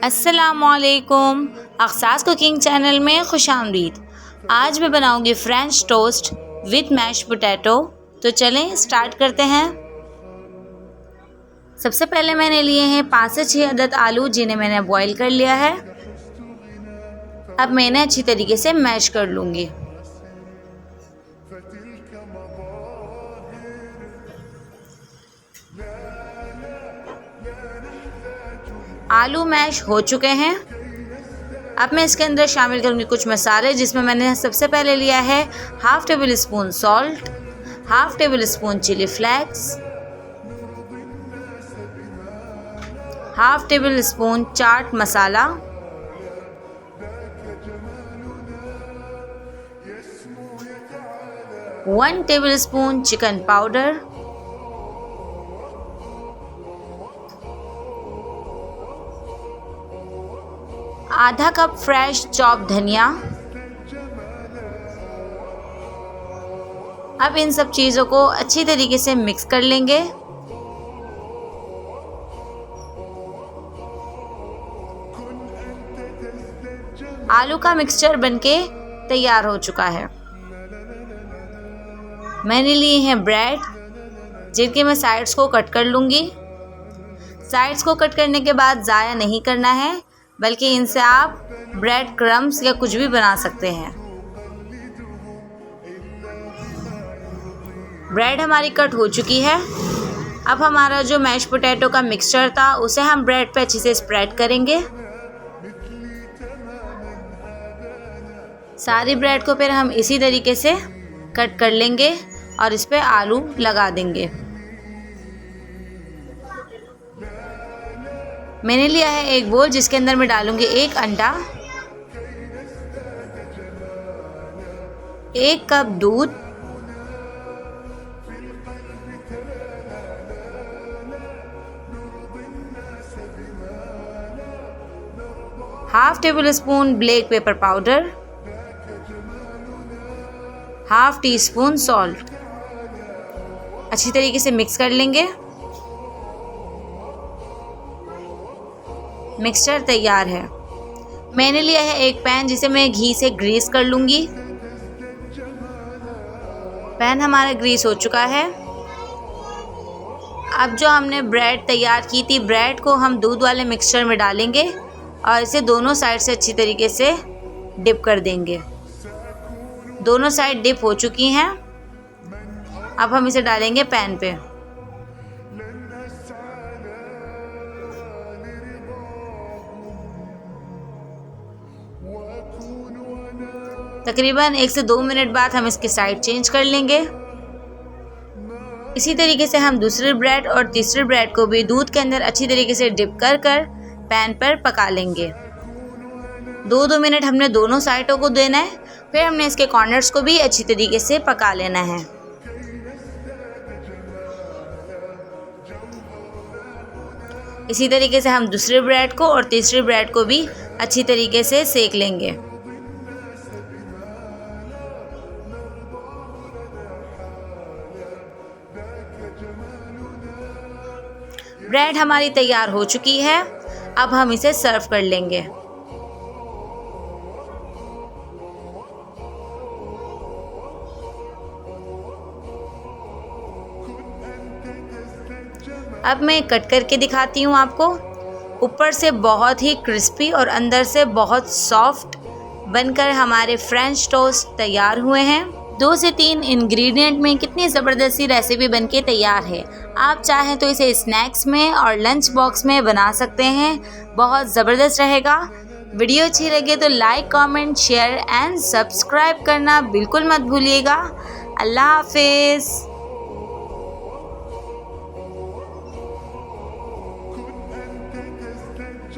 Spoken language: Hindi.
अस्सलामुअलैकुम। अक्सास कुकिंग चैनल में खुशामदीद। आज मैं बनाऊंगी French toast with mash potato. तो चलें स्टार्ट करते हैं। सबसे पहले मैंने लिए हैं 5 से 6 अदद आलू, जिन्हें मैंने बॉईल कर लिया है। अब मैंने अच्छी तरीके से मैश कर लूँगी। आलू मैश हो चुके हैं। अब मैं इसके अंदर शामिल करूँगी कुछ मसाले, जिसमें मैंने सबसे पहले लिया है half tablespoon salt, half tablespoon chilli flakes, half tablespoon chaat masala, one tablespoon chicken powder, आधा कप फ्रेश चॉप धनिया। अब इन सब चीज़ों को अच्छी तरीके से मिक्स कर लेंगे। आलू का मिक्सचर बनके तैयार हो चुका है। मैंने लिए हैं ब्रेड, जिनके मैं साइड्स को कट कर लूँगी। साइड्स को कट करने के बाद ज़ाया नहीं करना है, बल्कि इनसे आप ब्रेड क्रम्स या कुछ भी बना सकते हैं। ब्रेड हमारी कट हो चुकी है। अब हमारा जो मैश पोटैटो का मिक्सचर था, उसे हम ब्रेड पे अच्छे से स्प्रेड करेंगे। सारी ब्रेड को फिर हम इसी तरीके से कट कर लेंगे और इस पे आलू लगा देंगे। मैंने लिया है एक बोल, जिसके अंदर मैं डालूंगी एक अंडा, 1 कप दूध, half table spoon black pepper powder, half tea spoon salt. अच्छी तरीके से मिक्स कर लेंगे। मिक्सचर तैयार है। मैंने लिया है एक पैन, जिसे मैं घी से ग्रीस कर लूँगी। पैन हमारा ग्रीस हो चुका है। अब जो हमने ब्रेड तैयार की थी, ब्रेड को हम दूध वाले मिक्सचर में डालेंगे और इसे दोनों साइड से अच्छी तरीके से डिप कर देंगे। दोनों साइड डिप हो चुकी हैं। अब हम इसे डालेंगे पैन पे। तकरीबन 1 से 2 मिनट बाद हम इसकी साइड चेंज कर लेंगे। इसी तरीके से हम दूसरी ब्रेड और तीसरी ब्रेड को भी दूध के अंदर अच्छी तरीके से डिप कर कर पैन पर पका लेंगे। 2 मिनट हमने दोनों साइडों को देना है। फिर हमने इसके कॉर्नर्स को भी अच्छी तरीके से पका लेना है। इसी तरीके से हम दूसरी ब्रेड को और तीसरी ब्रेड को भी अच्छी तरीके से सेक लेंगे। ब्रेड हमारी तैयार हो चुकी है। अब हम इसे सर्व कर लेंगे। अब मैं कट करके दिखाती हूँ आपको। ऊपर से बहुत ही क्रिस्पी और अंदर से बहुत सॉफ्ट बनकर हमारे फ्रेंच टोस्ट तैयार हुए हैं। 2 से 3 इंग्रेडिएंट में कितनी ज़बरदस्ती रेसिपी बनके तैयार है। आप चाहें तो इसे स्नैक्स में और लंच बॉक्स में बना सकते हैं। बहुत ज़बरदस्त रहेगा। वीडियो अच्छी लगे तो like, comment, share and subscribe करना बिल्कुल मत भूलिएगा। अल्लाह हाफिज़।